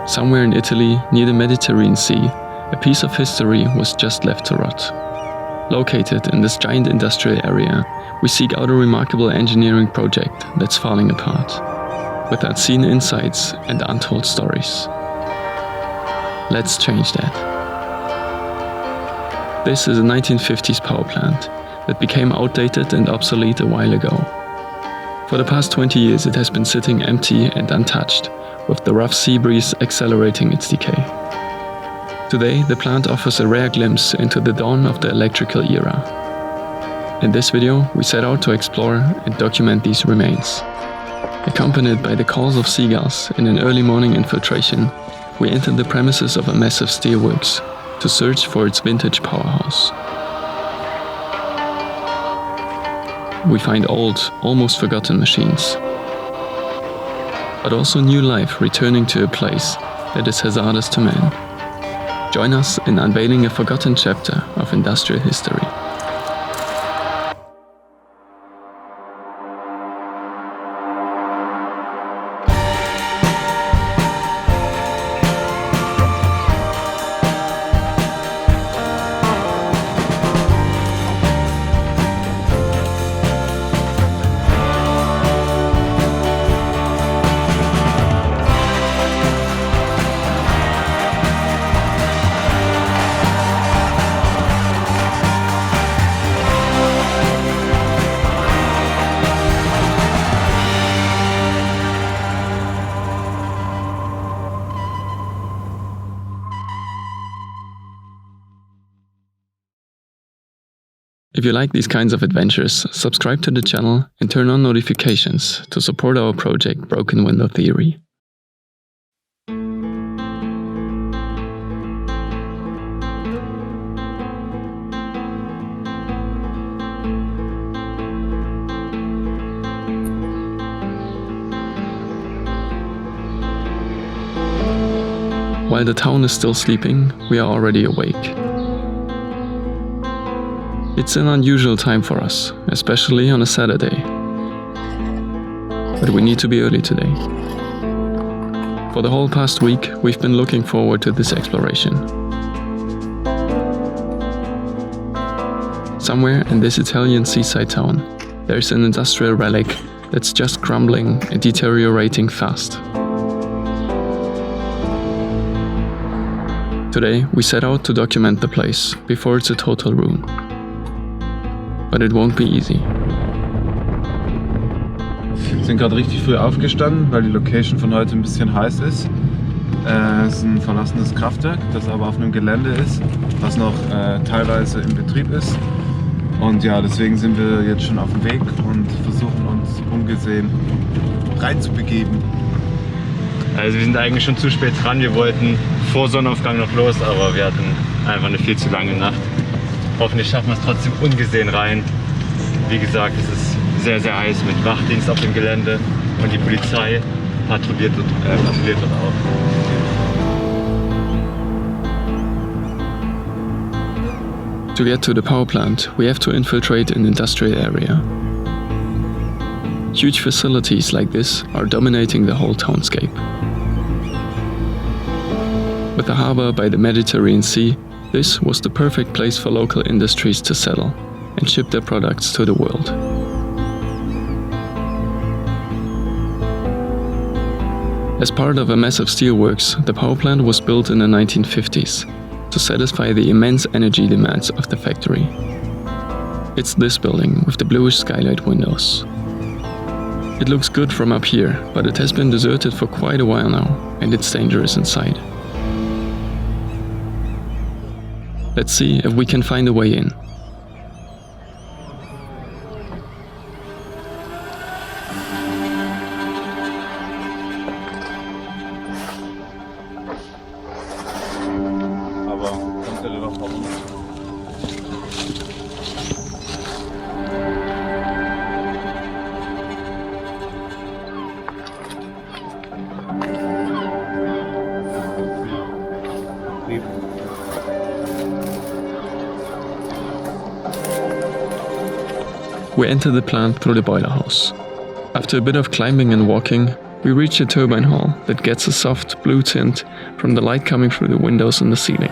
Somewhere in Italy, near the Mediterranean Sea, a piece of history was just left to rot. Located in this giant industrial area, we seek out a remarkable engineering project that's falling apart, with unseen insights and untold stories. Let's change that. This is a 1950s power plant that became outdated and obsolete a while ago. For the past 20 years it has been sitting empty and untouched, with the rough sea breeze accelerating its decay. Today, the plant offers a rare glimpse into the dawn of the electrical era. In this video, we set out to explore and document these remains. Accompanied by the calls of seagulls in an early morning infiltration, we entered the premises of a massive steelworks to search for its vintage powerhouse. We find old, almost forgotten machines, but also new life returning to a place that is hazardous to man. Join us in unveiling a forgotten chapter of industrial history. If you like these kinds of adventures, subscribe to the channel and turn on notifications to support our project Broken Window Theory. While the town is still sleeping, we are already awake. It's an unusual time for us, especially on a Saturday. But we need to be early today. For the whole past week, we've been looking forward to this exploration. Somewhere in this Italian seaside town, there's an industrial relic that's just crumbling and deteriorating fast. Today, we set out to document the place before it's a total ruin. But it won't be easy. Wir sind gerade richtig früh aufgestanden, weil die Location von heute ein bisschen heiß ist. Es ist ein verlassenes Kraftwerk, das aber auf einem Gelände ist, was noch teilweise in Betrieb ist. Und ja, deswegen sind wir jetzt schon auf dem Weg und versuchen uns ungesehen reinzubegeben. Also wir sind eigentlich schon zu spät dran. Wir wollten vor Sonnenaufgang noch los, aber wir hatten einfach eine viel zu lange Nacht. Hoffentlich schaffen wir es trotzdem ungesehen rein. Wie gesagt, es ist sehr, sehr heiß mit Wachdienst auf dem Gelände und die Polizei patrouilliert dort auch. To get to the power plant, we have to infiltrate an industrial area. Huge facilities like this are dominating the whole townscape. With the harbor by the Mediterranean Sea, this was the perfect place for local industries to settle and ship their products to the world. As part of a massive steelworks, the power plant was built in the 1950s to satisfy the immense energy demands of the factory. It's this building with the bluish skylight windows. It looks good from up here, but it has been deserted for quite a while now, and it's dangerous inside. Let's see if we can find a way in. Aber kommt ja noch warum? We enter the plant through the boiler house. After a bit of climbing and walking, We reach a turbine hall that gets a soft blue tint from the light coming through the windows in the ceiling.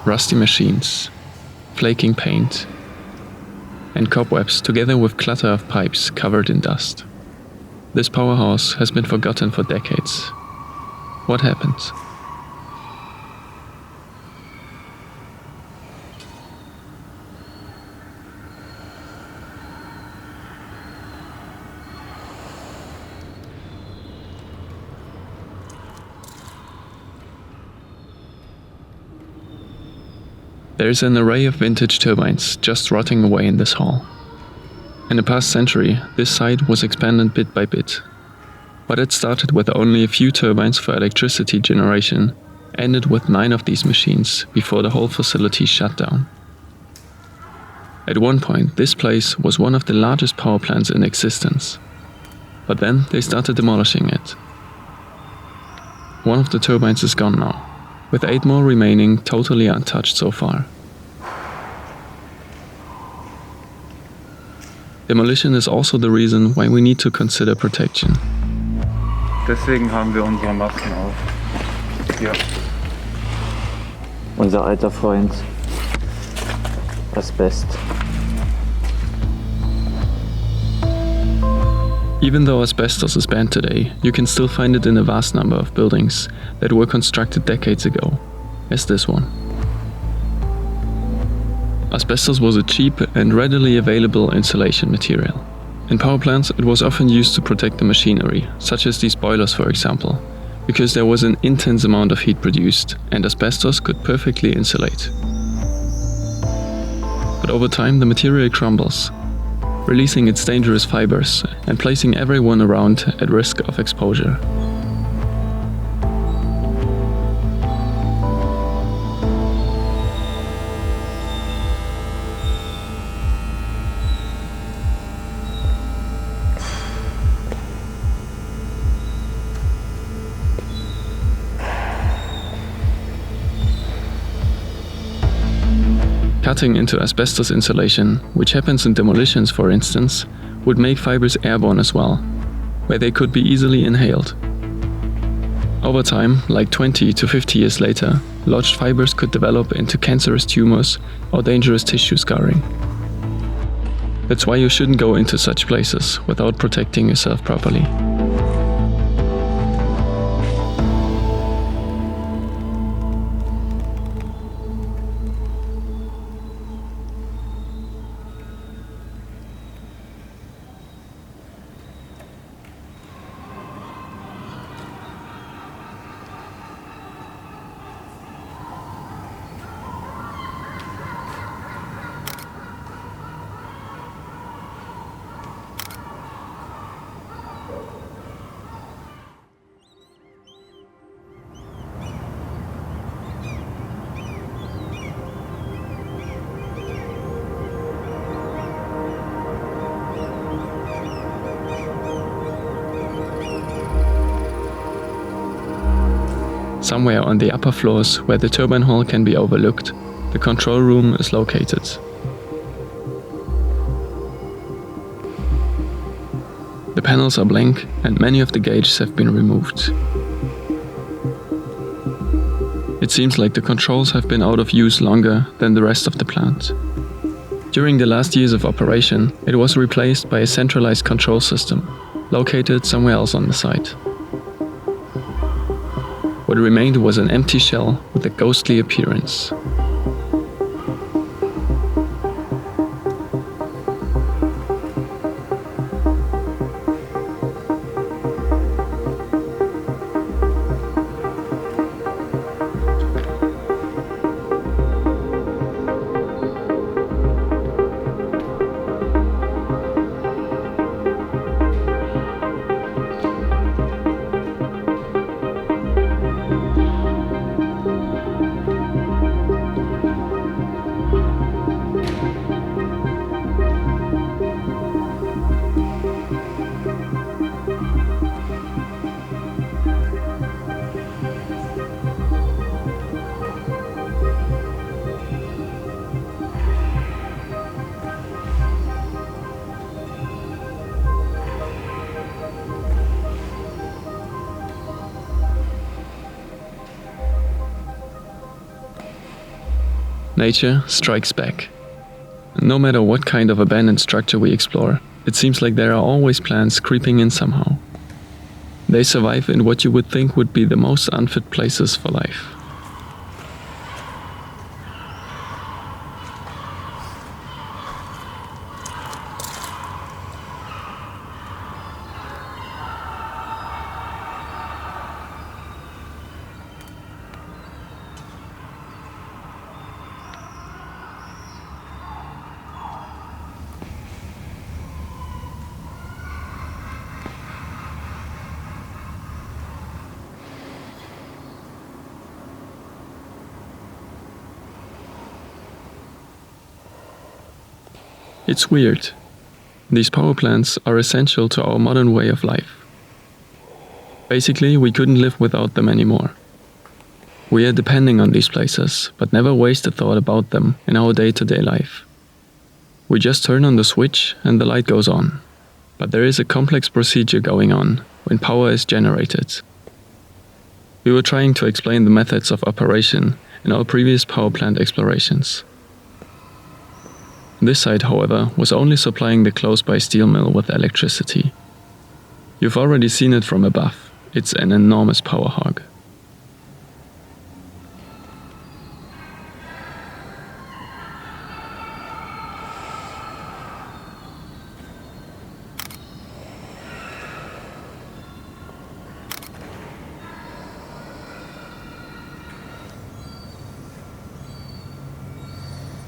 Rusty machines, flaking paint, and cobwebs together with clutter of pipes covered in dust. This powerhouse has been forgotten for decades. What happened? There is an array of vintage turbines just rotting away in this hall. In the past century, this site was expanded bit by bit. What had started with only a few turbines for electricity generation ended with 9 of these machines before the whole facility shut down. At one point, this place was one of the largest power plants in existence. But then they started demolishing it. One of the turbines is gone now, with 8 more remaining totally untouched so far. Demolition is also the reason why we need to consider protection. Deswegen haben wir unsere Masken auf. Hier. Unser alter Freund Asbest. Even though asbestos is banned today, you can still find it in a vast number of buildings that were constructed decades ago, as this one. Asbestos was a cheap and readily available insulation material. In power plants, it was often used to protect the machinery, such as these boilers for example, because there was an intense amount of heat produced and asbestos could perfectly insulate. But over time the material crumbles, releasing its dangerous fibers and placing everyone around at risk of exposure. Cutting into asbestos insulation, which happens in demolitions for instance, would make fibers airborne as well, where they could be easily inhaled. Over time, like 20 to 50 years later, lodged fibers could develop into cancerous tumors or dangerous tissue scarring. That's why you shouldn't go into such places without protecting yourself properly. Somewhere on the upper floors where the turbine hall can be overlooked, the control room is located. The panels are blank and many of the gauges have been removed. It seems like the controls have been out of use longer than the rest of the plant. During the last years of operation, it was replaced by a centralized control system, located somewhere else on the site. What remained was an empty shell with a ghostly appearance. Nature strikes back. No matter what kind of abandoned structure we explore, it seems like there are always plants creeping in somehow. They survive in what you would think would be the most unfit places for life. It's weird. These power plants are essential to our modern way of life. Basically, we couldn't live without them anymore. We are depending on these places, but never waste a thought about them in our day-to-day life. We just turn on the switch and the light goes on. But there is a complex procedure going on when power is generated. We were trying to explain the methods of operation in our previous power plant explorations. This site, however, was only supplying the close-by steel mill with electricity. You've already seen it from above. It's an enormous power hog.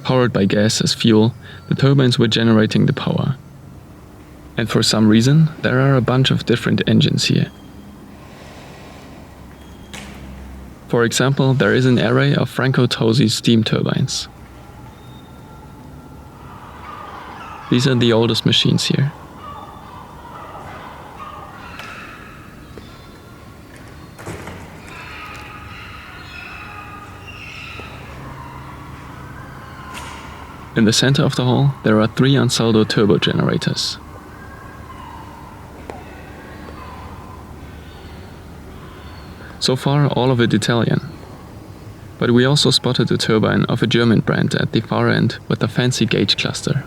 Powered by gas as fuel, the turbines were generating the power. And for some reason, there are a bunch of different engines here. For example, there is an array of Franco Tosi steam turbines. These are the oldest machines here. In the center of the hall, there are 3 Ansaldo turbo generators. So far, all of it Italian. But we also spotted a turbine of a German brand at the far end with a fancy gauge cluster.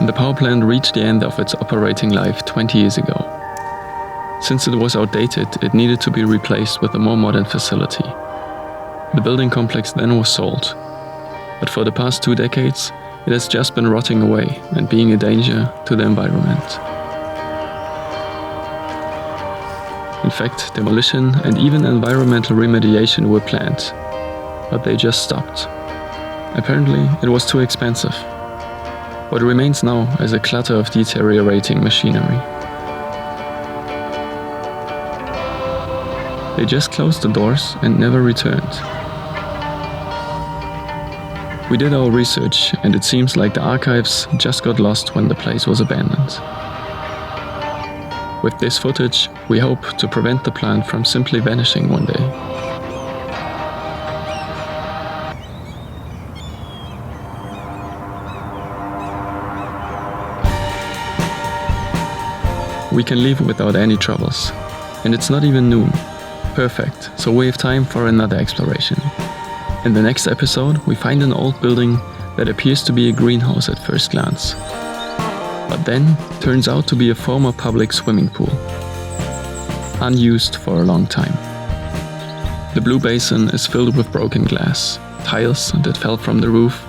The power plant reached the end of its operating life 20 years ago. Since it was outdated, it needed to be replaced with a more modern facility. The building complex then was sold, but for the past 2 decades, it has just been rotting away and being a danger to the environment. In fact, demolition and even environmental remediation were planned, but they just stopped. Apparently, it was too expensive. What remains now is a clutter of deteriorating machinery. They just closed the doors and never returned. We did our research, and it seems like the archives just got lost when the place was abandoned. With this footage, we hope to prevent the plant from simply vanishing one day. We can leave without any troubles. And it's not even noon. Perfect, so we have time for another exploration. In the next episode, we find an old building that appears to be a greenhouse at first glance. But then turns out to be a former public swimming pool, unused for a long time. The blue basin is filled with broken glass, tiles that fell from the roof,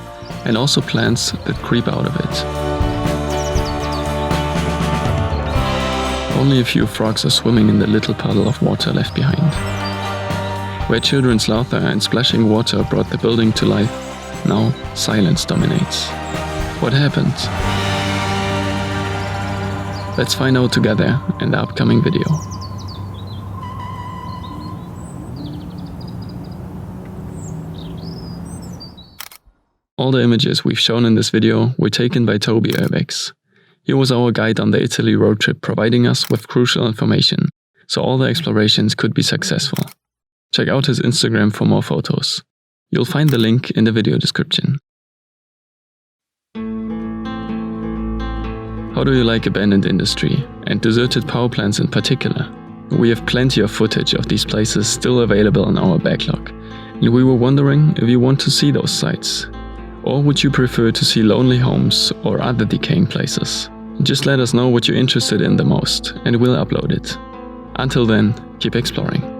and also plants that creep out of it. Only a few frogs are swimming in the little puddle of water left behind. Where children's laughter and splashing water brought the building to life, now silence dominates. What happened? Let's find out together in the upcoming video. All the images we've shown in this video were taken by Toby Urbex. He was our guide on the Italy road trip, providing us with crucial information, so all the explorations could be successful. Check out his Instagram for more photos. You'll find the link in the video description. How do you like abandoned industry, and deserted power plants in particular? We have plenty of footage of these places still available in our backlog, and we were wondering if you want to see those sites. Or would you prefer to see lonely homes or other decaying places? Just let us know what you're interested in the most, and we'll upload it. Until then, keep exploring.